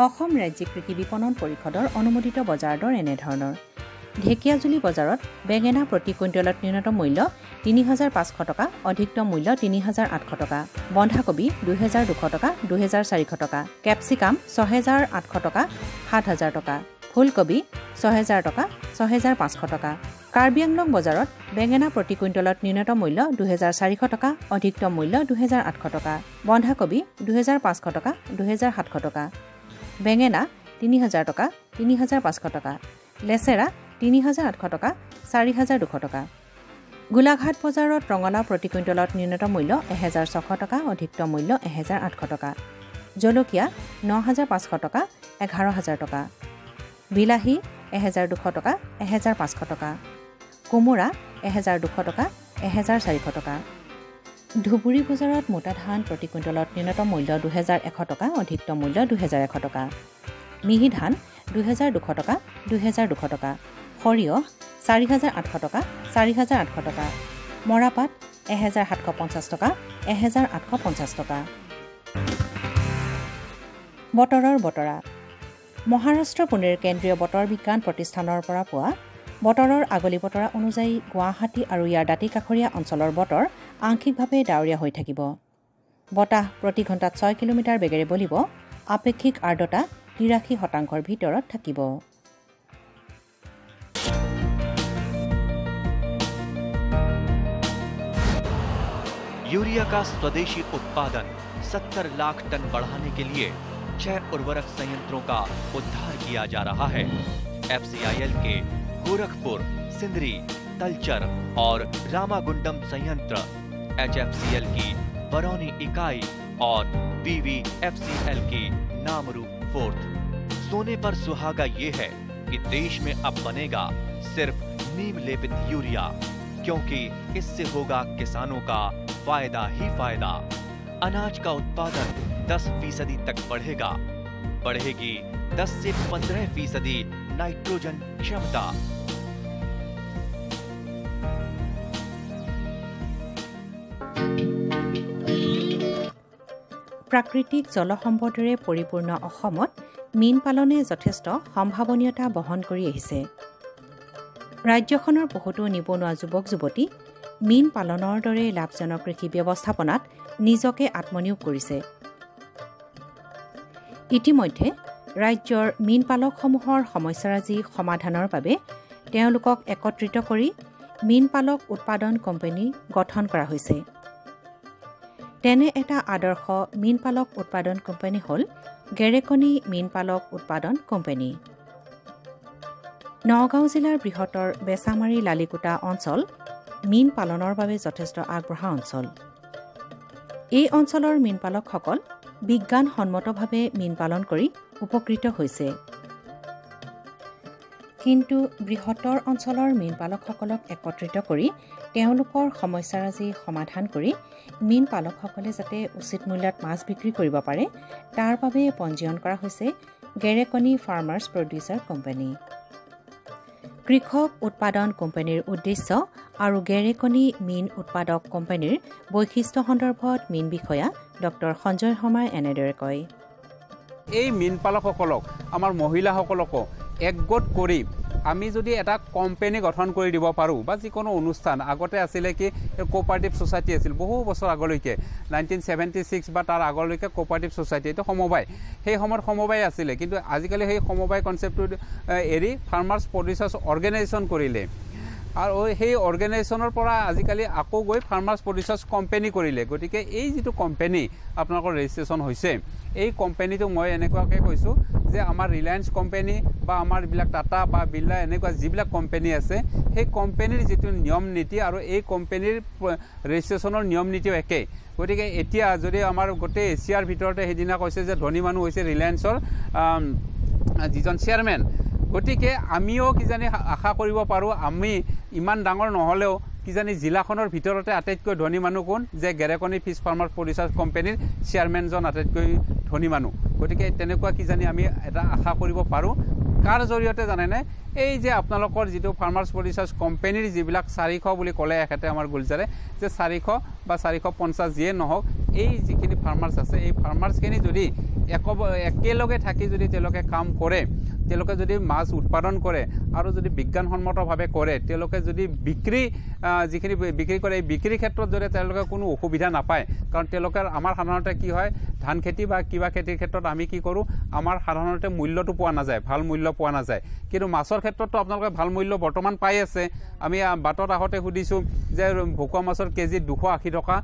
অসম ৰাজ্যিক কৃষি বিপণন পৰিষদৰ অনুমোদিত বজাৰ দৰ এনেধৰণৰ ঢেকিয়াজুলি বজাৰত বেঙেনা প্ৰতি কুইণ্টেলত ন্যূনতম মূল্য ৩৫০০ টকা অধিকতম মূল্য ৩৮০০ টকা বন্ধাকবি ২২০০ টকা ২৪০০ টকা কেপচিকাম ৬৮০০ টকা ৭০০০ টকা ফুলকবি ৬০০০ টকা ৬৫০০ টকা কাৰ্বি আংলং বজাৰত বেঙেনা প্ৰতি কুইণ্টেলত ন্যূনতম মূল্য ২৪০০ টকা অধিকতম মূল্য ২৮০০ টকা বন্ধাকবি ২৫০০ টকা ২৭০০ টকা বেঙেনা ৩০০০ টকা ৩৫০০ টকা লেচেৰা ৩৮০০ টকা ৪২০০ টকা গোলাঘাট বজাৰত ৰঙালাও প্ৰতি কুইণ্টেলত ন্যূনতম মূল্য ১৬০০ টকা অধিকতম মূল্য ১৮০০ টকা জলকীয়া ৯৫০০ টকা ১১০০০ টকা বিলাহী ১২০০ টকা ১৫০০ টকা কোমোৰা ১২০০ টকা ১৪০০ টকা ধুবুৰী বজাৰত মোটা ধান প্ৰতি কুইণ্টেলত ন্যূনতম মূল্য ২১০০ টকা অধিকতম মূল্য ২১০০ টকা মিহি ধান ২২০০ টকা ২২০০ টকা সৰিয়হ ৪৮০০ টকা ৪৮০০ টকা মৰাপাট ১৭৫০ টকা ১৮৫০ টকা বতৰৰ বতৰা মহাৰাষ্ট্ৰ পুনেৰ কেন্দ্ৰীয় বতৰ বিজ্ঞান প্ৰতিষ্ঠানৰ পৰা পোৱা বতৰৰ আগলি বতৰা অনুযায়ী গুৱাহাটী আৰু ইয়াৰ দাঁতি কাষৰীয়া অঞ্চলৰ বতৰ আংশিকভাৱে ডাৱৰীয়া হৈ থাকিব বতাহ প্ৰতি ঘণ্টাত ৬ কিলোমিটাৰ বেগেৰে বলিব আপেক্ষিক আৰ্দ্ৰতা ৮৩% ভিতৰত থাকিব यूरिया का स्वदेशी उत्पादन 70 लाख टन बढ़ाने के लिए 6 उर्वरक संयंत्रों का उद्धार किया जा रहा है FCIL के गोरखपुर सिंदरी तलचर और रामागुंडम संयंत्र HFCL की बरौनी इकाई और BVFCL की नामरू फोर्थ सोने पर सुहागा ये है कि देश में अब बनेगा सिर्फ नीम लेपित यूरिया क्योंकि इससे होगा किसानों का फायदा ही फायदा अनाज का उत्पादन 10% तक बढ़ेगा बढ़ेगी 10 से 15% नाइट्रोजन क्षमता প্ৰাকৃতিক জলসম্পদৰে পৰিপূৰ্ণ অসমত মীন পালনে যথেষ্ট সম্ভাৱনীয়তা বহন কৰি আহিছে ৰাজ্যখনৰ বহুতো নিবনুৱা যুৱক যুৱতী মীন পালনৰ দৰে লাভজনক কৃষি ব্যৱস্থাপনাত নিজকে আত্মনিয়োগ কৰিছে ইতিমধ্যে ৰাজ্যৰ মীন পালকসমূহৰ সমস্যাৰাজি সমাধানৰ বাবে তেওঁলোকক একত্ৰিত কৰি মীন পালক উৎপাদন কোম্পানী গঠন কৰা হৈছে তেনে এটা আদৰ্শ মীন পালক উৎপাদন কোম্পানী হ'ল গেৰেকনি মীন পালক উৎপাদন কোম্পানী নগাঁও জিলাৰ বৃহত্তৰ বেছামাৰী লালিকুটা অঞ্চল মীন পালনৰ বাবে যথেষ্ট আগবঢ়া অঞ্চল এই অঞ্চলৰ মীন পালকসকল বিজ্ঞানসন্মতভাৱে মীন পালন কৰি উপকৃত হৈছে কিন্তু বৃহত্তৰ অঞ্চলৰ মীন পালকসকলক একত্ৰিত কৰি তেওঁলোকৰ সমস্যাৰাজি সমাধান কৰি মীন পালকসকলে যাতে উচিত মূল্যত মাছ বিক্ৰী কৰিব পাৰে তাৰ বাবে পঞ্জীয়ন কৰা হৈছে গেৰেকনি ফাৰ্মাৰ্ছ প্ৰডিউচাৰ কোম্পানী কৃষক উৎপাদন কোম্পানীৰ উদ্দেশ্য আৰু গেৰেকনি মীন উৎপাদক কোম্পানীৰ বৈশিষ্ট্য সন্দৰ্ভত মীন বিষয়া ডক্টৰ সঞ্জয় শৰ্মাই এনেদৰে কয় এই মীন পালকসকলক আমাৰ মহিলাসকলকো একগোট কৰি আমি যদি এটা কোম্পানী গঠন কৰি দিব পাৰোঁ বা যিকোনো অনুষ্ঠান আগতে আছিলে কি কোঅপাৰেটিভ ছ'চাইটি আছিল বহু বছৰ আগলৈকে 1976 বা তাৰ আগলৈকে কোঅপাৰেটিভ ছ'চাইটি এইটো সমবায় সেই সময়ত সমবায় আছিলে কিন্তু আজিকালি সেই সমবায় কনচেপ্টটো এৰি ফাৰ্মাৰ্ছ প্ৰডিউচাৰ্ছ অৰ্গেনাইজেশ্যন কৰিলে আৰু সেই অৰ্গেনাইজেশ্যনৰ পৰা আজিকালি আকৌ গৈ ফাৰ্মাৰ্ছ প্ৰডিউচাৰ্ছ কোম্পানী কৰিলে গতিকে এই যিটো কোম্পানী আপোনালোকৰ ৰেজিষ্ট্ৰেশ্যন হৈছে এই কোম্পানীটো মই এনেকুৱাকৈ কৈছোঁ যে আমাৰ ৰিলায়েন্স কোম্পানী বা আমাৰ এইবিলাক টাটা বা বিৰলা এনেকুৱা যিবিলাক কোম্পানী আছে সেই কোম্পানীৰ যিটো নিয়ম নীতি আৰু এই কোম্পানীৰ ৰেজিষ্ট্ৰেশ্যনৰ নিয়ম নীতিও একেই গতিকে এতিয়া যদি আমাৰ গোটেই এছিয়াৰ ভিতৰতে সেইদিনা কৈছে যে ধনী মানুহ হৈছে ৰিলায়েন্সৰ যিজন চেয়াৰমেন গতিকে আমিও কিজানি আশা কৰিব পাৰোঁ আমি ইমান ডাঙৰ নহ'লেও কিজানি জিলাখনৰ ভিতৰতে আটাইতকৈ ধনী মানুহ কোন যে গেৰেকনি ফিছ ফাৰ্মাৰ প্ৰডিউচাৰ কোম্পানীৰ চেয়াৰমেনজন আটাইতকৈ ধনী মানুহ গতিকে তেনেকুৱা কিজানি আমি এটা আশা কৰিব পাৰোঁ কাৰ জৰিয়তে জানেনে এই যে আপোনালোকৰ যিটো ফাৰ্মাৰ্ছ প্ৰডিউচাৰ্ছ কোম্পানীৰ যিবিলাক 400 বুলি ক'লে এখেতে আমাৰ গুলজাৰে যে 400 বা 450 যিয়ে নহওক এই যিখিনি ফাৰ্মাৰ্ছ আছে এই ফাৰ্মাৰ্ছখিনি যদি একেলগে থাকি যদি তেওঁলোকে কাম কৰে তেওঁলোকে যদি মাছ উৎপাদন কৰে আৰু যদি বিজ্ঞানসন্মতভাৱে কৰে তেওঁলোকে যদি যিখিনি বিক্ৰী কৰে এই বিক্ৰীৰ ক্ষেত্ৰত যদি তেওঁলোকে কোনো অসুবিধা নাপায় কাৰণ তেওঁলোকে আমাৰ সাধাৰণতে কি হয় ধান খেতি বা কিবা খেতিৰ ক্ষেত্ৰত আমি কি কৰোঁ আমাৰ সাধাৰণতে মূল্যটো পোৱা নাযায় ভাল মূল্য পোৱা নাযায় কিন্তু মাছৰ ক্ষেত্ৰতো আপোনালোকে ভাল মূল্য বৰ্তমান পাই আছে আমি বাটত আহোঁতে সুধিছোঁ যে ভকুৱা মাছৰ কেজি 280 টকা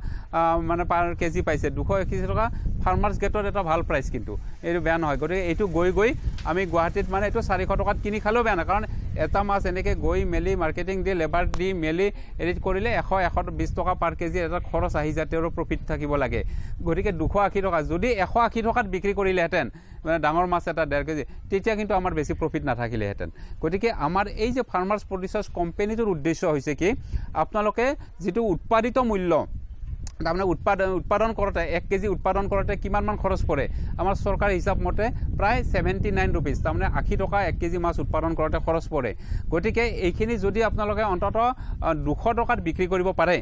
মানে পাৰ কেজি পাইছে 280 টকা ফাৰ্মাৰ্ছ গেটত এটা ভাল প্ৰাইচ কিন্তু এইটো বেয়া নহয় গতিকে এইটো গৈ আমি গুৱাহাটীত মানে এইটো 400 টকাত কিনি খালেও বেয়া নহয় কাৰণ এটা মাছ এনেকৈ গৈ মেলি মাৰ্কেটিং দি লেবাৰ দি মেলি এডিট কৰিলে 100-120 টকা পাৰ কেজি এটা খৰচ আহি যায় তেওঁৰ প্ৰফিট থাকিব লাগে গতিকে 280 টকা যদি 180 টকাত বিক্ৰী কৰিলেহেঁতেন মানে ডাঙৰ মাছ এটা 1.5 কেজি তেতিয়া কিন্তু আমাৰ বেছি প্ৰফিট নাথাকিলেহেঁতেন গতিকে আমাৰ এই যে ফাৰ্মাৰ্ছ প্ৰডিউচাৰ্ছ কোম্পানীটোৰ উদ্দেশ্য হৈছে কি আপোনালোকে যিটো উৎপাদিত মূল্য তাৰমানে উৎপাদন কৰোঁতে 1 কেজি উৎপাদন কৰোঁতে কিমানমান খৰচ পৰে আমাৰ চৰকাৰী হিচাপ মতে প্ৰায় 79 ৰুপিজ তাৰমানে 80 টকা 1 কেজি মাছ উৎপাদন কৰোঁতে খৰচ পৰে গতিকে এইখিনি যদি আপোনালোকে অন্ততঃ 200 টকাত বিক্ৰী কৰিব পাৰে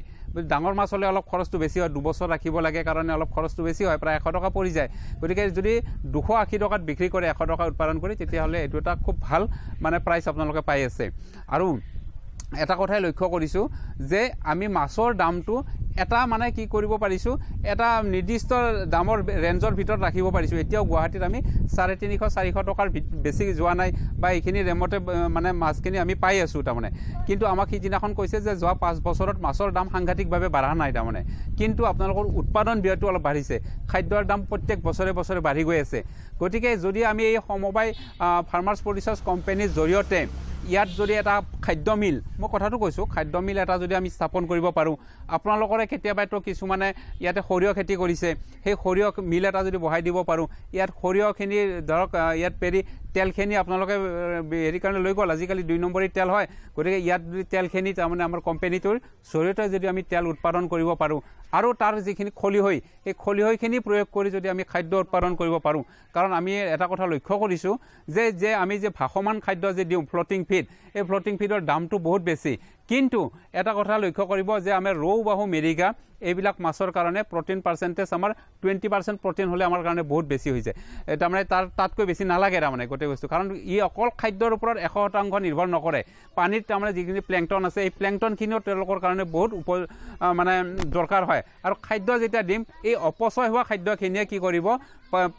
ডাঙৰ মাছ হ'লে অলপ খৰচটো বেছি হয় 2 বছৰ ৰাখিব লাগে কাৰণে অলপ খৰচটো বেছি হয় প্ৰায় 100 টকা পৰি যায় গতিকে যদি 280 টকাত বিক্ৰী কৰে 100 টকা উৎপাদন কৰি তেতিয়াহ'লে এইটো এটা খুব ভাল মানে প্ৰাইচ আপোনালোকে পাই আছে আৰু এটা কথাই লক্ষ্য কৰিছোঁ যে আমি মাছৰ দামটো এটা মানে কি কৰিব পাৰিছোঁ এটা নিৰ্দিষ্ট দামৰ ৰেঞ্জৰ ভিতৰত ৰাখিব পাৰিছোঁ এতিয়াও গুৱাহাটীত আমি 350-400 টকাৰ বেছি যোৱা নাই বা এইখিনি ৰেমতে মানে মাছখিনি আমি পাই আছোঁ তাৰমানে কিন্তু আমাক সিদিনাখন কৈছে যে যোৱা 5 বছৰত মাছৰ দাম সাংঘাতিকভাৱে বাঢ়া নাই তাৰমানে কিন্তু আপোনালোকৰ উৎপাদন ব্যয়টো অলপ বাঢ়িছে খাদ্যৰ দাম প্ৰত্যেক বছৰে বাঢ়ি গৈ আছে গতিকে যদি আমি এই সমবায় ফাৰ্মাৰ্ছ প্ৰডিউচাৰ্ছ কোম্পানীৰ জৰিয়তে ইয়াত যদি এটা খাদ্য মিল মই কথাটো কৈছোঁ খাদ্য মিল এটা যদি আমি স্থাপন কৰিব পাৰোঁ আপোনালোকৰে কেতিয়াবাতো কিছুমানে ইয়াতে সৰিয়হ খেতি কৰিছে সেই সৰিয়হ মিল এটা যদি বহাই দিব পাৰোঁ ইয়াত সৰিয়হখিনি ধৰক ইয়াত পেৰি তেলখিনি আপোনালোকে হেৰি কাৰণে লৈ গ'ল আজিকালি 2 নম্বৰী তেল হয় গতিকে ইয়াত যদি তেলখিনি তাৰমানে আমাৰ কোম্পানীটোৰ জৰিয়তে যদি আমি তেল উৎপাদন কৰিব পাৰোঁ আৰু তাৰ যিখিনি খলিহৈ এই খলিহৈখিনি প্ৰয়োগ কৰি যদি আমি খাদ্য উৎপাদন কৰিব পাৰোঁ কাৰণ আমি এটা কথা লক্ষ্য কৰিছোঁ যে আমি যে ভাসমান খাদ্য যে দিওঁ ফ্লোটিং ফিড এই ফ্লোটিং ফিডৰ দামটো বহুত বেছি কিন্তু এটা কথা লক্ষ্য কৰিব যে আমাৰ ৰৌ বাহু মেৰিকা এইবিলাক মাছৰ কাৰণে প্ৰটিন পাৰ্চেণ্টেজ আমাৰ 20% প্ৰটিন হ'লে আমাৰ কাৰণে বহুত বেছি হৈ যায় তাৰমানে তাতকৈ বেছি নালাগে তাৰমানে গোটেই বস্তু কাৰণ ই অকল খাদ্যৰ ওপৰত 100% নিৰ্ভৰ নকৰে পানীত তাৰমানে যিখিনি প্লেংটন আছে এই প্লেংটনখিনিও তেওঁলোকৰ কাৰণে বহুত মানে দৰকাৰ হয় আৰু খাদ্য যেতিয়া দিম এই অপচয় হোৱা খাদ্যখিনিয়ে কি কৰিব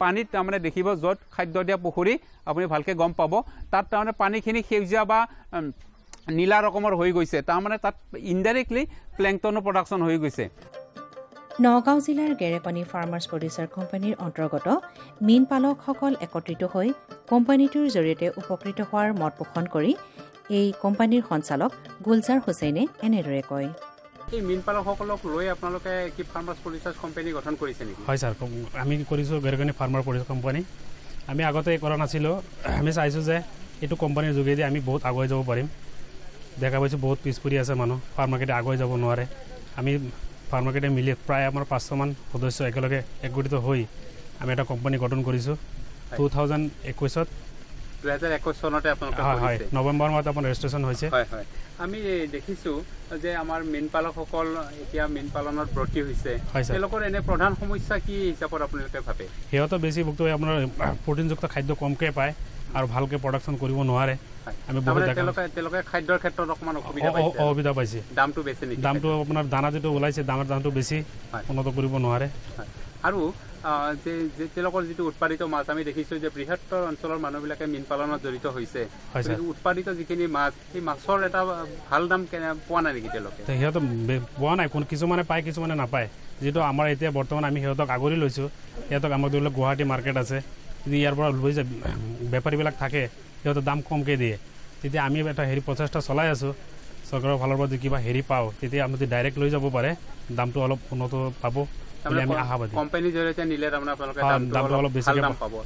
পানীত তাৰমানে দেখিব য'ত খাদ্য দিয়া পুখুৰী আপুনি ভালকৈ গম পাব তাত তাৰমানে পানীখিনি সেউজীয়া বা নীলা ৰকমৰ হৈ গৈছে তাৰমানে তাত ইনডাইৰেক্টলি প্লেংটনৰ প্ৰডাকশ্যন হৈ গৈছে নগাঁও জিলাৰ গেৰেকনি ফাৰ্মাৰ্ছ প্ৰডিউচাৰ কোম্পানীৰ অন্তৰ্গত মীন পালকসকল একত্ৰিত হৈ কোম্পানীটোৰ জৰিয়তে উপকৃত হোৱাৰ মত পোষণ কৰি এই কোম্পানীৰ সঞ্চালক গুলজাৰ হুছেইনে এনেদৰে কয় এই মীন পালকসকলক লৈ আপোনালোকে কি ফাৰ্মাৰ্ছ প্ৰডিউচাৰ্ছ কোম্পানী গঠন কৰিছে নেকি হয় ছাৰ আমি কৰিছোঁ গেৰেকনি ফাৰ্মাৰ প্ৰডিউচাৰ কোম্পানী আমি আগতে কৰা নাছিলোঁ আমি চাইছোঁ যে এইটো কোম্পানীৰ যোগেদি আমি বহুত আগুৱাই যাব পাৰিম দেখা পাইছোঁ বহুত পিছ পৰি আছে মানুহ ফাৰ্ম মাৰ্কেটে আগুৱাই যাব নোৱাৰে আমি ফাৰ্ম মাৰ্কেটে মিলি প্ৰায় আমাৰ 500মান সদস্য একেলগে একগঠিত হৈ আমি এটা কোম্পানী গঠন কৰিছোঁ 2021 চনতে আপোনালোকে হয় নৱেম্বৰ মাহত আপোনাৰ ৰেজিষ্ট্ৰেশ্যন হৈছে হয় আমি দেখিছোঁ যে আমাৰ মীন পালকসকল এতিয়া মীন পালনত ব্ৰতী হৈছে তেওঁলোকৰ এনে প্ৰধান সমস্যা কি হিচাপত আপোনালোকে ভাবে সিহঁতৰ বেছি ভুক্ত হৈ আপোনাৰ প্ৰটিনযুক্ত খাদ্য কমকৈ পায় আৰু ভালকৈ প্ৰডাকশ্যন কৰিব নোৱাৰে আমি বহুত তেওঁলোকে খাদ্যৰ ক্ষেত্ৰত অকণমান অসুবিধা পাইছে দামটো বেছি নেকি দামটো আপোনাৰ দানা যিটো ওলাইছে দামৰ দামটো বেছি উন্নত কৰিব নোৱাৰে আৰু যে তেওঁলোকৰ যিটো উৎপাদিত মাছ আমি দেখিছোঁ যে বৃহত্তৰ অঞ্চলৰ মানুহবিলাকে মীন পালনত জড়িত হৈছে উৎপাদিত যিখিনি মাছ সেই মাছৰ এটা ভাল দাম পোৱা নাই নেকি তেওঁলোকে সিহঁতে পোৱা নাই কিছুমানে পায় কিছুমানে নাপায় যিটো আমাৰ এতিয়া বৰ্তমান আমি সিহঁতক আগুৰি লৈছোঁ সিহঁতক আমাক ধৰি লওক গুৱাহাটী মাৰ্কেট আছে যদি ইয়াৰ পৰা লৈ যায় বেপাৰীবিলাক থাকে সিহঁতে দাম কমকৈ দিয়ে তেতিয়া আমি এটা প্ৰচেষ্টা চলাই আছোঁ চৰকাৰৰ ফালৰ পৰা যদি কিবা পাওঁ তেতিয়া আমি যদি ডাইৰেক্ট লৈ যাব পাৰে দামটো অলপ উন্নত পাব আমি আশাবাদী কোম্পানীৰ জৰিয়তে নিলে তাৰমানে আপোনালোকে দামটো অলপ বেছিকৈ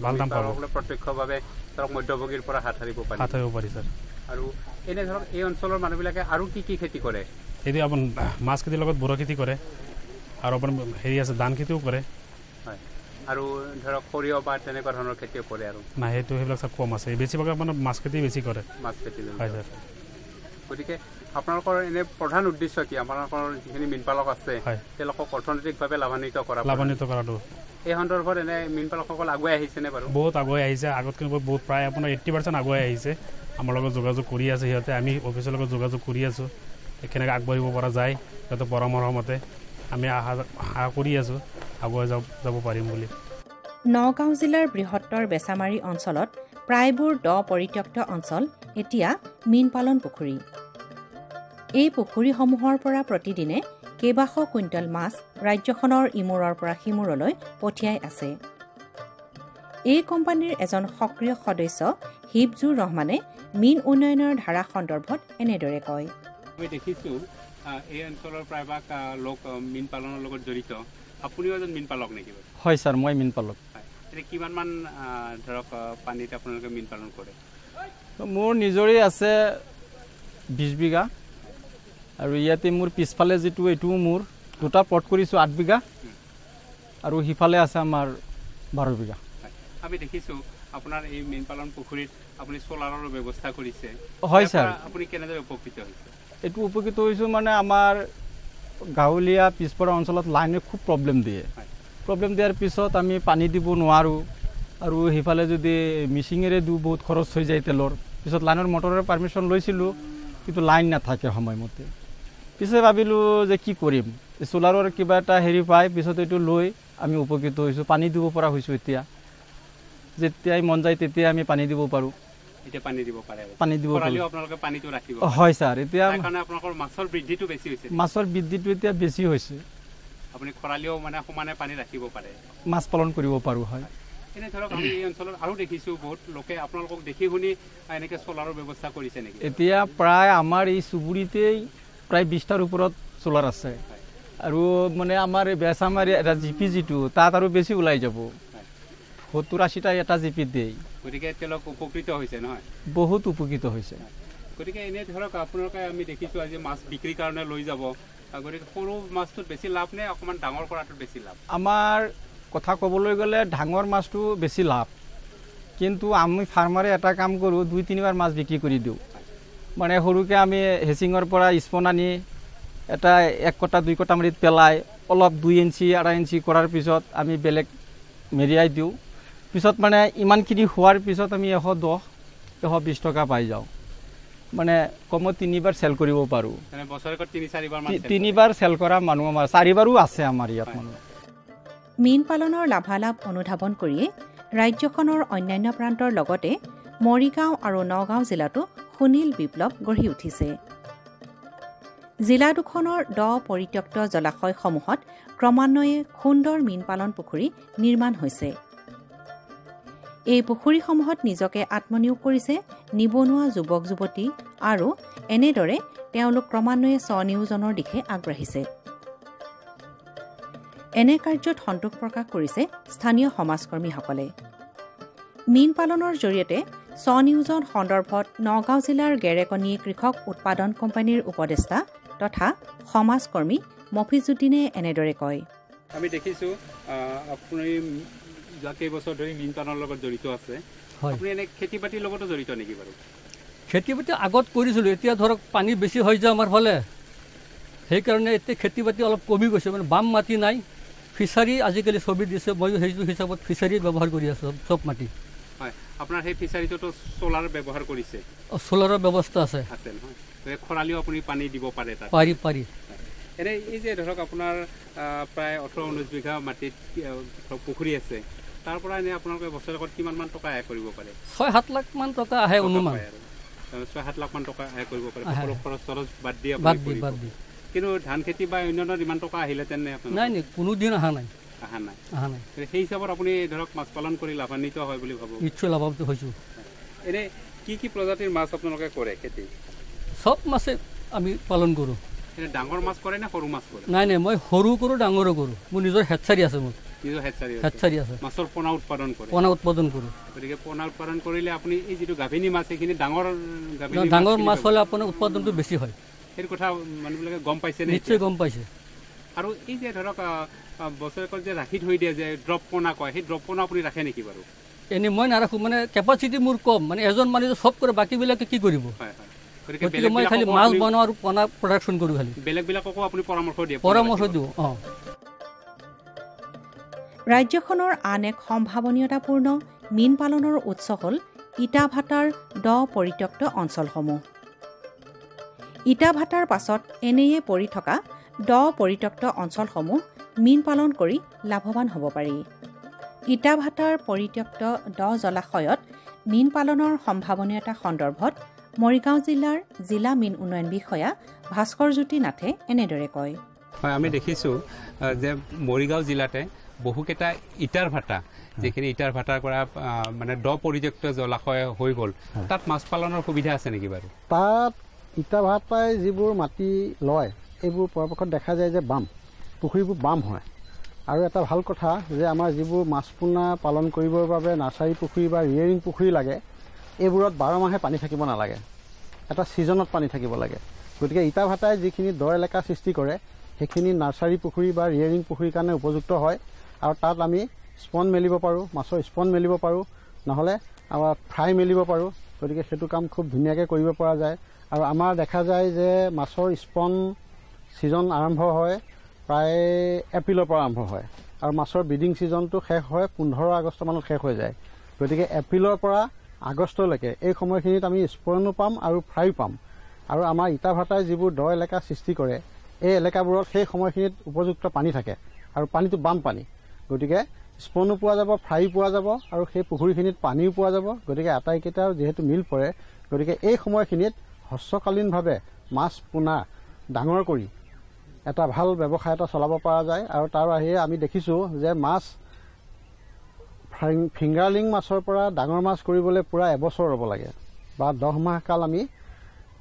ভাল দাম পাব প্ৰত্যক্ষভাৱে ধৰক মধ্যভোগীৰ পৰা হাত সাৰিব পাৰি ছাৰ আৰু এনে ধৰক এই অঞ্চলৰ মানুহবিলাকে আৰু কি খেতি কৰে সেইটো আপোনাৰ মাছ খেতিৰ লগত বড়ো খেতি কৰে আৰু আপোনাৰ হেৰি আছে ধান খেতিও কৰে। হয় আৰু ধৰক সৰিয়হ বা তেনেকুৱা ধৰণৰ খেতিও কৰে আৰু নাই সেইটো সেইবিলাক চব কম আছে, বেছিভাগ আপোনাৰ মাছ খেতি বেছি কৰে। মাছ খেতি হয় ছাৰ। গতিকে আপোনালোকৰ এনে প্ৰধান উদ্দেশ্য কি? আপোনালোকৰ যিখিনি মীন পালক আছে তেওঁলোকক অৰ্থনৈতিকভাৱে লাভান্বিত কৰাটো। এই সন্দৰ্ভত এনে মীন পালকসকল আগুৱাই আহিছেনে বাৰু? বহুত আগুৱাই আহিছে, আগতকৈ বহুত প্ৰায় আপোনাৰ 80% আগুৱাই আহিছে। আমাৰ লগত যোগাযোগ কৰি আছে সিহঁতে, আমি অফিচৰ লগত যোগাযোগ কৰি আছোঁ কেনেকৈ আগবাঢ়িব পৰা যায়, সিহঁতৰ পৰামৰ্শ মতে আমি আশা কৰি আছোঁ আগুৱাই যাব পাৰিম বুলি। নগাঁও জিলাৰ বৃহত্তৰ বেচামাৰী অঞ্চলত প্ৰায়বোৰ দ পৰিত্যক্ত অঞ্চল এতিয়া মীন পালন পুখুৰী। এই পুখুৰীসমূহৰ পৰা প্ৰতিদিনে কেইবাশ কুইণ্টল মাছ ৰাজ্যখনৰ ইমূৰৰ পৰা সিমূৰলৈ পঠিয়াই আছে। এই কোম্পানীৰ এজন সক্ৰিয় সদস্য হিবজুৰ ৰহমানে মীন উন্নয়নৰ ধাৰা সন্দৰ্ভত এনেদৰে কয়। আমি দেখিছোঁ এই অঞ্চলৰ প্ৰায়ভাগ লোক মীন পালনৰ লগত জড়িত। আপুনিও এজন মীন পালক নেকি? হয় ছাৰ, মই মীন পালক। এতিয়া কিমানমান ধৰক পানীত আপোনালোকে মীন পালন কৰে? মোৰ নিজৰে আছে 20 বিঘা আৰু ইয়াতে মোৰ পিছফালে যিটো এইটোও মোৰ দুটা প্লট কৰিছোঁ 8 বিঘা আৰু সিফালে আছে আমাৰ 12 বিঘা। আমি দেখিছোঁ আপোনাৰ এই মীন পালন পুখুৰীত আপুনি চ'লাৰৰ ব্যৱস্থা কৰিছে। হয় ছাৰ। আপুনি কেনেদৰে উপকৃত হৈছে? এইটো উপকৃত হৈছোঁ মানে আমাৰ গাঁৱলীয়া পিছপৰা অঞ্চলত লাইনে খুব প্ৰব্লেম দিয়ে। প্ৰব্লেম দিয়াৰ পিছত আমি পানী দিব নোৱাৰোঁ আৰু সিফালে যদি মিচিঙেৰে দিওঁ বহুত খৰচ হৈ যায় তেলৰ। পিছত লাইনৰ মটৰৰ পাৰ্মিশ্যন লৈছিলোঁ কিন্তু লাইন নাথাকে সময়মতে। পিছত ভাবিলোঁ যে কি কৰিম, চ'লাৰৰ কিবা এটা হেৰি পাই পিছত এইটো লৈ আমি উপকৃত হৈছোঁ, পানী দিব পৰা হৈছোঁ। এতিয়া যেতিয়াই মন যায় তেতিয়াই আমি পানী দিব পাৰোঁ। এতিয়া পানী দিব পাৰে, পানী দিব পাৰোঁ। আপোনালোকে পানীটো ৰাখিব। হয় ছাৰ। এতিয়া আপোনালোকৰ মাছৰ বৃদ্ধিটো বেছি হৈছে। মাছৰ বৃদ্ধিটো এতিয়া বেছি হৈছে। আপুনি খৰালিও মানে সমানে পানী ৰাখিব পাৰে, মাছ পালন কৰিব পাৰোঁ। হয়। এনে ধৰক আমি এই অঞ্চলত আৰু দেখিছোঁ বহুত লোকে আপোনালোকক দেখি শুনি এনেকৈ চ'লাৰৰ ব্যৱস্থা কৰিছে নেকি? এতিয়া প্ৰায় আমাৰ এই চুবুৰীতেই প্ৰায় 20টাৰ ওপৰত চ'লাৰ আছে আৰু মানে আমাৰ এই বেচামাৰী এটা জিপি যিটো তাত আৰু বেছি ওলাই যাব, 70-80টা এটা জিপিত দিয়ে। গতিকে তেওঁলোক উপকৃত হৈছে নহয়? বহুত উপকৃত হৈছে। গতিকে এনেই ধৰক আপোনালোকে আমি দেখিছোঁ আজি মাছ বিক্ৰীৰ কাৰণে লৈ যাব, গতিকে সৰু মাছটোত বেছি লাভ নে অকণমান ডাঙৰ কৰাটোত বেছি লাভ? আমাৰ কথা ক'বলৈ গ'লে ডাঙৰ মাছটো বেছি লাভ, কিন্তু আমি ফাৰ্মাৰে এটা কাম কৰোঁ 2-3বাৰ মাছ বিক্ৰী কৰি দিওঁ। মানে সৰুকৈ আমি হেচিঙৰ পৰা স্পন আনি এটা 1 কটা 2 কটা মাৰিত পেলাই অলপ 2 ইঞ্চি 2.5 ইঞ্চি কৰাৰ পিছত আমি বেলেগ মেৰিয়াই দিওঁ। পিছত মানে ইমানখিনি হোৱাৰ পিছত আমি 110-120 টকা পাই যাওঁ। মানে কমত 3বাৰ চেল কৰিব পাৰোঁ। বছৰেকত 3-4বাৰ চেল কৰা মানুহ আমাৰ 4বাৰো আছে আমাৰ ইয়াত মানুহ। মীন পালনৰ লাভালাভ অনুধাৱন কৰিয়ে ৰাজ্যখনৰ অন্যান্য প্ৰান্তৰ লগতে মৰিগাঁও আৰু নগাঁও জিলাতো সুনীল বিপ্লৱ গঢ়ি উঠিছে। জিলা দুখনৰ দ পৰিত্যক্ত জলাশয়সমূহত ক্ৰমান্বয়ে সুন্দৰ মীন পালন পুখুৰী নিৰ্মাণ হৈছে। এই পুখুৰীসমূহত নিজকে আত্মনিয়োগ কৰিছে নিবনুৱা যুৱক যুৱতী আৰু এনেদৰে তেওঁলোক ক্ৰমান্বয়ে স্বনিয়োজনৰ দিশে আগবাঢ়িছে। এনে কাৰ্যত সন্তোষ প্ৰকাশ কৰিছে স্থানীয় সমাজকৰ্মীসকলে। মীন পালনৰ জৰিয়তে স্বনিয়োজন সন্দৰ্ভত নগাঁও জিলাৰ গেৰেকনি কৃষক উৎপাদন কোম্পানীৰ উপদেষ্টা তথা সমাজকৰ্মী মফিজুদ্দিনে এনেদৰে কয়। আমি দেখিছোঁ আপুনি যোৱা কেইবছৰ ধৰি মীন পালনৰ লগত জড়িত আছে। আপুনি এনে খেতি বাতিৰ লগতো জড়িত নেকি বাৰু? খেতি বাতি আগত কৰিছিলোঁ, এতিয়া ধৰক পানী বেছি হৈ যায় আমাৰ ফালে, সেইকাৰণে এতিয়া খেতি বাতি অলপ কমি গৈছে। মানে বাম মাটি নাই, ফিচাৰী আজিকালি ছবি দিছে, ময়ো সেইটো হিচাপত ফিচাৰী ব্যৱহাৰ কৰি আছোঁ চব মাটি। হয়, আপোনাৰ সেই ফিচাৰীটোতো চ'লাৰ ব্যৱহাৰ কৰিছে? চ'লাৰৰ ব্যৱস্থা আছে নহয়? খৰালিও আপুনি পানী দিব পাৰে তাত? পাৰি। এনেই এই যে ধৰক আপোনাৰ প্ৰায় 18-19 বিঘা মাটিত পুখুৰী আছে, তাৰ পৰা এনেই আপোনালোকে বছৰেকত কিমানমান টকা আয় কৰিব পাৰে? 6-7 লাখমান টকা আহে অনুমান। 6-7 লাখমান টকা আয় কৰিব পাৰে, সকলো খৰচ চৰচ বাদ দি। কিন্তু ধান খেতি বা অন্যান্য ইমান টকা আহিলে তেনে নাই, কোনো দিন অহা নাই। সেই হিচাপত আপুনি ধৰক মাছ পালন কৰি লাভান্বিত হয় বুলি ভাবোঁ? নিশ্চয় লাভান্বিত হৈছোঁ। এনেই কি প্ৰজাতিৰ মাছ আপোনালোকে কৰে খেতি? চব মাছে আমি পালন কৰোঁ। এনে ডাঙৰ মাছ কৰে নে সৰু মাছ কৰে? নাই, মই সৰু কৰোঁ, ডাঙৰো কৰোঁ। মোৰ নিজৰ হেটচাৰী আছে। নিজৰ হেটচাৰী আছে। মাছৰ পোনা উৎপাদন কৰে? পোনা উৎপাদন কৰোঁ। গতিকে পোনা উৎপাদন কৰিলে আপুনি এই যিটো গাভিনী মাছ সেইখিনি ডাঙৰ মাছ হ'লে আপোনাৰ উৎপাদনটো বেছি হয়। সেইটো কথা মানুহবিলাকে গম পাইছে নিশ্চয় গম পাইছে আৰু এই যে ধৰক বছৰেকত যে ৰাখি থৈ দিয়ে যে ড্ৰপ পোনা কয় সেই ড্ৰপ পোনা আপুনি ৰাখে নেকি বাৰু এনেই মই নাৰাখোঁ মানে কেপাচিটি মোৰ কম মানে এজন মানুহে চব কৰে বাকীবিলাকে কি কৰিব গতিকে মই খালি মাছ বনাওঁ আৰু পোনা প্ৰডাকশ্যন কৰোঁ খালি বেলেগবিলাককো আপুনি পৰামৰ্শ দিওঁ ৰাজ্যখনৰ আন এক সম্ভাৱনীয়তাপূৰ্ণ মীন পালনৰ উৎস হ'ল ইটাভাটাৰ দ পৰিত্যক্ত অঞ্চলসমূহ ইটাভাটাৰ পাছত এনেয়ে পৰি থকা দ পৰিত্যক্ত অঞ্চলসমূহ মীন পালন কৰি লাভৱান হ'ব পাৰি ইটাভাটাৰ পৰিত্যক্ত দ জলাশয়ত মীন পালনৰ সম্ভাৱনীয়তা সন্দৰ্ভত মৰিগাঁও জিলাৰ জিলা মীন উন্নয়ন বিষয়া ভাস্কৰজ্যোতি নাথে এনেদৰে কয় হয় আমি দেখিছোঁ যে মৰিগাঁও জিলাতে বহুকেইটা ইটাৰ ভাটা যিখিনি ইটাৰ ভাটাৰ পৰা মানে দ পৰিত্যক্ত জলাশয় হৈ গ'ল তাত মাছ পালনৰ সুবিধা আছে নেকি বাৰু তাত ইটা ভাটাই যিবোৰ মাটি লয় এইবোৰ পৰাপক্ষত দেখা যায় যে বাম পুখুৰীবোৰ বাম হয় আৰু এটা ভাল কথা যে আমাৰ যিবোৰ মাছ পোনা পালন কৰিবৰ বাবে নাৰ্চাৰী পুখুৰী বা ৰিয়েৰিং পুখুৰী লাগে এইবোৰত 12 মাহে পানী থাকিব নালাগে এটা ছিজনত পানী থাকিব লাগে গতিকে ইটা ভাটাই যিখিনি দ এলেকা সৃষ্টি কৰে সেইখিনি নাৰ্চাৰী পুখুৰী বা ৰিয়েৰিং পুখুৰীৰ কাৰণে উপযুক্ত হয় আৰু তাত আমি স্পন মেলিব পাৰোঁ মাছৰ স্পন মেলিব পাৰোঁ নহ'লে আমাৰ ফ্ৰাই মেলিব পাৰোঁ গতিকে সেইটো কাম খুব ধুনীয়াকৈ কৰিব পৰা যায় আৰু আমাৰ দেখা যায় যে মাছৰ স্পন ছিজন আৰম্ভ হয় প্ৰায় এপ্ৰিলৰ পৰা আৰম্ভ হয় আৰু মাছৰ ব্ৰিডিং ছিজনটো শেষ হয় 15 আগষ্টমানত শেষ হৈ যায় গতিকে এপ্ৰিলৰ পৰা আগষ্টলৈকে এই সময়খিনিত আমি স্পনো পাম আৰু ফ্ৰাই পাম আৰু আমাৰ ইটা ভাটাই যিবোৰ দ এলেকা সৃষ্টি কৰে এই এলেকাবোৰত সেই সময়খিনিত উপযুক্ত পানী থাকে আৰু পানীটো বাম পানী গতিকে স্পনো পোৱা যাব ফ্ৰাই পোৱা যাব আৰু সেই পুখুৰীখিনিত পানীও পোৱা যাব গতিকে আটাইকেইটাৰ যিহেতু মিল পৰে গতিকে এই সময়খিনিত হ্ৰস্বকালীনভাৱে মাছ পোনা ডাঙৰ কৰি এটা ভাল ব্যৱসায় এটা চলাব পৰা যায় আৰু তাৰ বাহিৰে আমি দেখিছোঁ যে মাছ ফিংগাৰলিং মাছৰ পৰা ডাঙৰ মাছ কৰিবলৈ পূৰা এবছৰ ৰ'ব লাগে বা 10 মাহ কাল আমি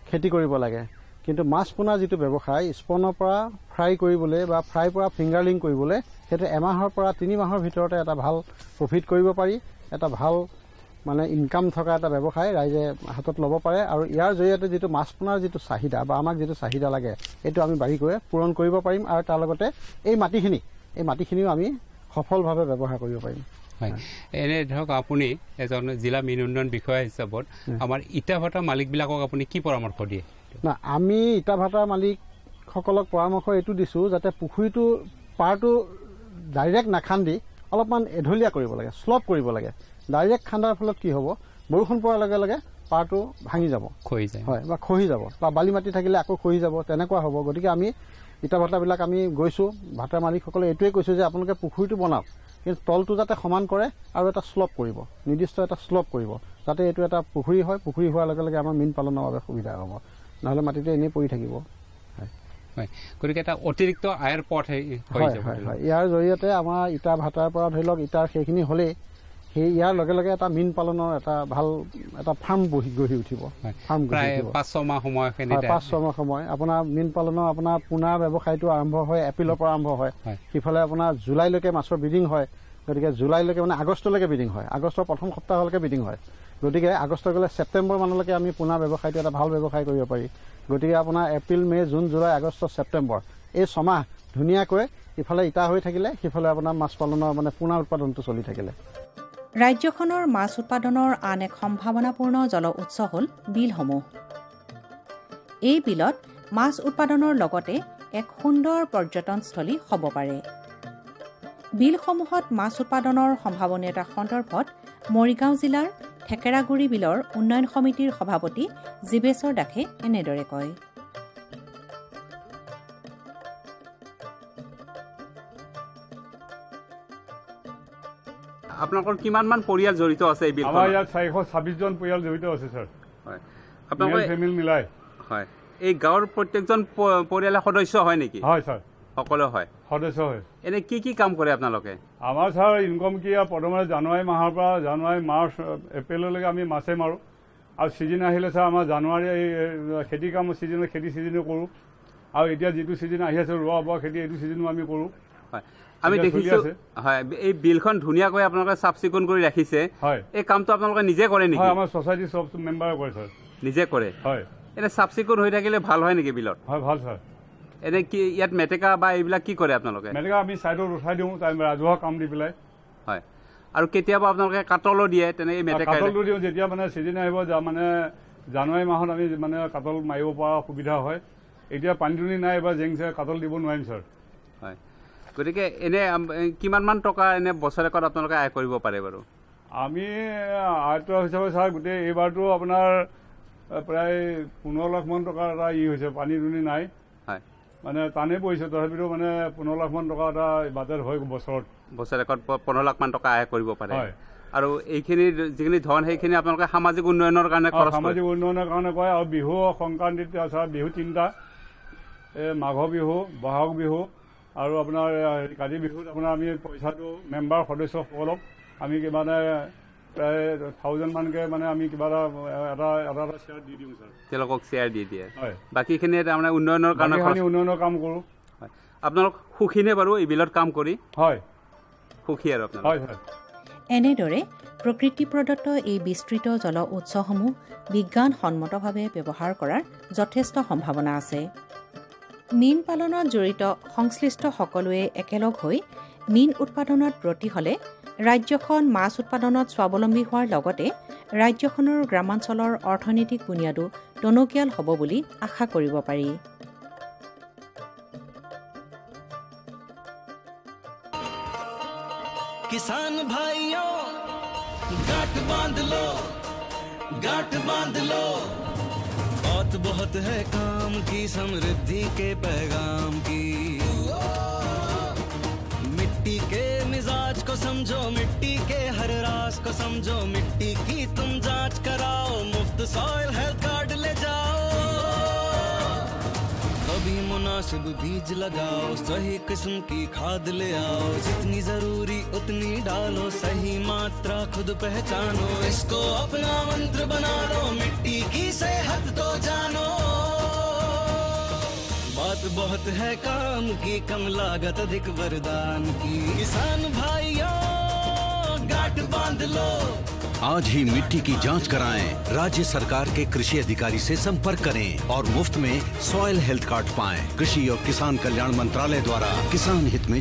খেতি কৰিব লাগে কিন্তু মাছ পোনা যিটো ব্যৱসায় স্পনৰ পৰা ফ্ৰাই কৰিবলৈ বা ফ্ৰাই পৰা ফিংগাৰলিং কৰিবলৈ সেইটো এমাহৰ পৰা 3 মাহৰ ভিতৰতে এটা ভাল প্ৰফিট কৰিব পাৰি এটা ভাল মানে ইনকাম থকা এটা ব্যৱসায় ৰাইজে হাতত ল'ব পাৰে আৰু ইয়াৰ জৰিয়তে যিটো মাছ পোনাৰ যিটো চাহিদা বা আমাক যিটো চাহিদা লাগে এইটো আমি বাৰীকৈ পূৰণ কৰিব পাৰিম আৰু তাৰ লগতে এই মাটিখিনিও আমি সফলভাৱে ব্যৱহাৰ কৰিব পাৰিম হয় এনে ধৰক আপুনি এজন জিলা মীন উন্নয়ন বিষয়া হিচাপত আমাৰ ইটা ভাটাৰ মালিকবিলাকক আপুনি কি পৰামৰ্শ দিয়ে না আমি ইটা ভাটাৰ মালিকসকলক পৰামৰ্শ এইটো দিছোঁ যাতে পুখুৰীটো পাৰটো ডাইৰেক্ট নাখান্দি অলপমান এঢলীয়া কৰিব লাগে শ্লপ কৰিব লাগে ডাইৰেক্ট খান্দাৰ ফলত কি হ'ব বৰষুণ পৰাৰ লগে লগে পাৰটো ভাঙি যাব খহি যায় হয় বা খহি যাব বা বালি মাটি থাকিলে আকৌ খহি যাব তেনেকুৱা হ'ব গতিকে আমি ইটা ভাটাবিলাক আমি গৈছোঁ ভাটাৰ মালিকসকলে এইটোৱে কৈছোঁ যে আপোনালোকে পুখুৰীটো বনাওক কিন্তু তলটো যাতে সমান কৰে আৰু এটা শ্লপ কৰিব নিৰ্দিষ্ট এটা শ্লপ কৰিব যাতে এইটো এটা পুখুৰী হয় পুখুৰী হোৱাৰ লগে লগে আমাৰ মীন পালনৰ বাবে সুবিধা হ'ব নহ'লে মাটিটো এনেই পৰি থাকিব হয় গতিকে এটা অতিৰিক্ত আয়ৰ পথ হয় ইয়াৰ জৰিয়তে আমাৰ ইটা ভাটাৰ পৰা ধৰি লওক ইটাৰ সেইখিনি হ'লেই সেই ইয়াৰ লগে লগে এটা মীন পালনৰ এটা ভাল এটা ফাৰ্ম গঢ়ি উঠিব ফাৰ্ম প্ৰায় 5-6 মাহ সময় 5-6 মাহ সময় আপোনাৰ মীন পালনৰ আপোনাৰ পোনা ব্যৱসায়টো আৰম্ভ হয় এপ্ৰিলৰ পৰা আৰম্ভ হয় সিফালে আপোনাৰ জুলাইলৈকে মাছৰ ব্ৰিডিং হয় গতিকে জুলাইলৈকে মানে আগষ্টলৈকে ব্ৰিডিং হয় আগষ্টৰ প্ৰথম সপ্তাহলৈকে ব্ৰিডিং হয় গতিকে আগষ্ট গ'লে ছেপ্টেম্বৰ মানলৈকে আমি পোনা ব্যৱসায়টো এটা ভাল ব্যৱসায় কৰিব পাৰি গতিকে আপোনাৰ April May June July August September এই 6 মাহ ধুনীয়াকৈ ইফালে ইটা হৈ থাকিলে সিফালে আপোনাৰ মাছ পালনৰ মানে পোনা উৎপাদনটো চলি থাকিলে ৰাজ্যখনৰ মাছ উৎপাদনৰ আন এক সম্ভাৱনাপূৰ্ণ জল উৎস হ'ল বিলসমূহ এই বিলত মাছ উৎপাদনৰ লগতে এক সুন্দৰ পৰ্যটনস্থলী হ'ব পাৰে বিলসমূহত মাছ উৎপাদনৰ সম্ভাৱনীয়তা সন্দৰ্ভত মৰিগাঁও জিলাৰ ঠেকেৰাগুৰি বিলৰ উন্নয়ন সমিতিৰ সভাপতি জীৱেশ্বৰ দাসে এনেদৰে কয় আপোনালোকৰ কিমানমান পৰিয়াল জড়িত আছে এই বিল আমাৰ ইয়াত 426 জন পৰিয়াল জড়িত আছে স্যাৰ হয় আপোনালোকৰ ফেমিলি মিলাই হয় এই গাঁৱৰ প্ৰত্যেকজন পৰিয়ালৰ সদস্য হয় নেকি হয় স্যাৰ সকলো হয় সদস্য হয় এনে কি কাম কৰে আপোনালোকে আমাৰ স্যাৰ ইনকম কি প্ৰথমে জানুৱাৰী মাহৰ পৰা জানুৱাৰী মাৰ্চ এপ্ৰিললৈকে আমি মাছে মাৰোঁ আৰু ছিজন আহিলে স্যাৰ আমাৰ জানুৱাৰী খেতি কাম ছিজনৰ খেতি ছিজনো কৰোঁ আৰু এতিয়া যিটো ছিজন আহি আছে ৰোৱা বোৱা খেতি এইটো ছিজনো আমি কৰোঁ হয় আমি দেখিছোঁ হয় এই বিলখন ধুনীয়াকৈ আপোনালোকে চাফ চিকুণ কৰি ৰাখিছে হয় এই কামটো আপোনালোকে নিজে কৰে নেকি হয় আমাৰ ছ'চাইটি চব মেম্বাৰে কৰে স্যাৰ নিজে কৰে হয় এনে চাফ চিকুণ হৈ থাকিলে ভাল হয় নেকি বিলত? হয়, ভাল ছাৰ। এনে কি ইয়াত মেটেকা বা এইবিলাক কি কৰে আপোনালোকে? মেটেকা আমি চাইডত উঠাই দিওঁ, তাই ৰাজহুৱা কাম দি পেলাই। হয়, আৰু কেতিয়াবা আপোনালোকে কাটলো দিয়ে তেনেকৈ মেটেকা? কাটলটো দিওঁ যেতিয়া মানে ছিজন আহিব, মানে জানুৱাৰী মাহত আমি মানে কাটল মাৰিব পৰা সুবিধা হয়। এতিয়া পানী দুনি নাই, এবাৰ জেংছে কাটল দিব নোৱাৰিম ছাৰ। হয়, গতিকে এনে কিমানমান টকা এনে বছৰেকত আপোনালোকে আয় কৰিব পাৰে বাৰু? আমি আয়ত্ব হিচাপে ছাৰ গোটেই এইবাৰতো আপোনাৰ প্ৰায় 15 লাখমান টকাৰ এটা হৈছে, পানী দুনি নাই। হয়, মানে টানেই পৰিছে, তথাপিতো মানে 15 লাখমান টকা এটা বাজেট হয় বছৰত। বছৰেকত 15 লাখমান টকা আয় কৰিব পাৰে। হয়, আৰু এইখিনি যিখিনি ধন সেইখিনি আপোনালোকে সামাজিক উন্নয়নৰ কাৰণে খৰচ কৰে? সামাজিক উন্নয়নৰ কাৰণে কৰে। আৰু বিহু সংক্ৰান্তিত ছাৰ বিহু 3টা, মাঘ বিহু, বহাগ বিহু আৰু আপোনাৰ কাতি বিহুত আপোনাৰ আমি পইচাটো মেম্বাৰ সদস্যসকলক আমি কিবা প্ৰায় 1000 মানকে মানে আমি কিবা এটা শ্বেয়াৰ দি দিওঁ ছাৰ। তেওঁলোকক শ্বেয়াৰ দি দিয়ে? হয়, বাকীখিনি তাৰমানে উন্নয়নৰ কাৰণে উন্নয়নৰ কাম কৰোঁ। হয়, আপোনালোক সুখীনে বাৰু এই বিলত কাম কৰি? হয়, সুখী আৰু আপোনালোক? হয় ছাৰ। এনেদৰে প্ৰকৃতি প্ৰদত্ত এই বিস্তৃত জল উৎসসমূহ বিজ্ঞানসন্মতভাৱে ব্যৱহাৰ কৰাৰ যথেষ্ট সম্ভাৱনা আছে। মীন পালনত জড়িত সংশ্লিষ্ট সকলোৱে একেলগ হৈ মীন উৎপাদনত ব্ৰতী হ'লে ৰাজ্যখন মাছ উৎপাদনত স্বাৱলম্বী হোৱাৰ লগতে ৰাজ্যখনৰ গ্ৰামাঞ্চলৰ অৰ্থনৈতিক বুনিয়াদো টনকিয়াল হ'ব বুলি আশা কৰিব পাৰি। किसान भाइयों गांठ बांध लो, गांठ बांध लो, बहुत बहुत है काम की, समृद्धि के पैगाम की। मिट्टी के मिजाज को समझो, मिट्टी के हर राज को समझो, मिट्टी की तुम जांच कराओ, मुफ्त सॉइल हेल्थ कार्ड ले जाओ। कभी मुनासिब बीज लगाओ, सही किस्म की खाद ले आओ, जितनी जरूरी उतनी डालो, सही मात्रा खुद पहचानो, इसको अपना मंत्र बना लो, मिट्टी की सेहत तो जानो। बात बहुत है काम की, कम लागत अधिक वरदान की, किसान भाइयों गांठ बांध लो। आज ही मिट्टी की जांच कराएं, राज्य सरकार के कृषि अधिकारी से संपर्क करें और मुफ्त में सॉइल हेल्थ कार्ड पाएं। कृषि और किसान कल्याण मंत्रालय द्वारा किसान हित में